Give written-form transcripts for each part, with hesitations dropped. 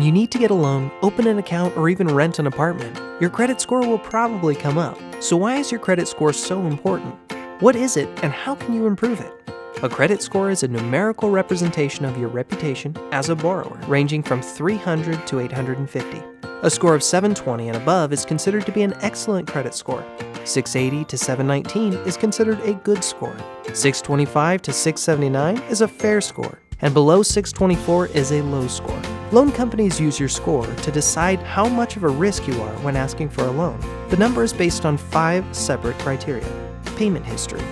When you need to get a loan, open an account, or even rent an apartment, your credit score will probably come up. So why is your credit score so important? What is it, and how can you improve it? A credit score is a numerical representation of your reputation as a borrower, ranging from 300 to 850. A score of 720 and above is considered to be an excellent credit score. 680 to 719 is considered a good score. 625 to 679 is a fair score. And below 624 is a low score. Loan companies use your score to decide how much of a risk you are when asking for a loan. The number is based on 5 separate criteria. Payment history.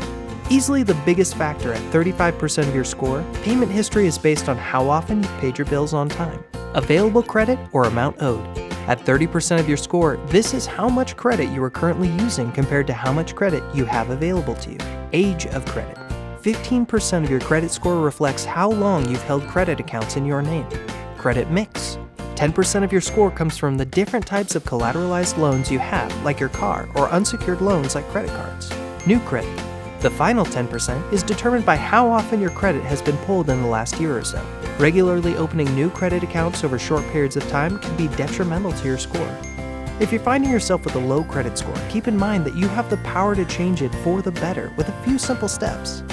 Easily the biggest factor at 35% of your score, payment history is based on how often you've paid your bills on time. Available credit or amount owed. At 30% of your score, this is how much credit you are currently using compared to how much credit you have available to you. Age of credit. 15% of your credit score reflects how long you've held credit accounts in your name. Credit mix. 10% of your score comes from the different types of collateralized loans you have, like your car, or unsecured loans like credit cards. New credit. The final 10% is determined by how often your credit has been pulled in the last year or so. Regularly opening new credit accounts over short periods of time can be detrimental to your score. If you're finding yourself with a low credit score, keep in mind that you have the power to change it for the better with a few simple steps.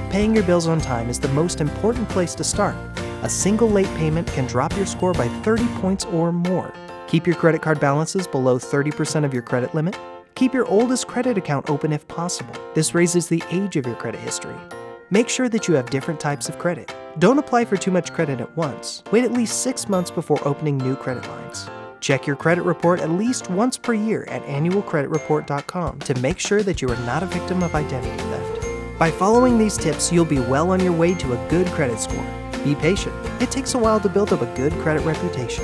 Paying your bills on time is the most important place to start. A single late payment can drop your score by 30 points or more. Keep your credit card balances below 30% of your credit limit. Keep your oldest credit account open if possible. This raises the age of your credit history. Make sure that you have different types of credit. Don't apply for too much credit at once. Wait at least 6 months before opening new credit lines. Check your credit report at least once per year at annualcreditreport.com to make sure that you are not a victim of identity theft. By following these tips, you'll be well on your way to a good credit score. Be patient. It takes a while to build up a good credit reputation.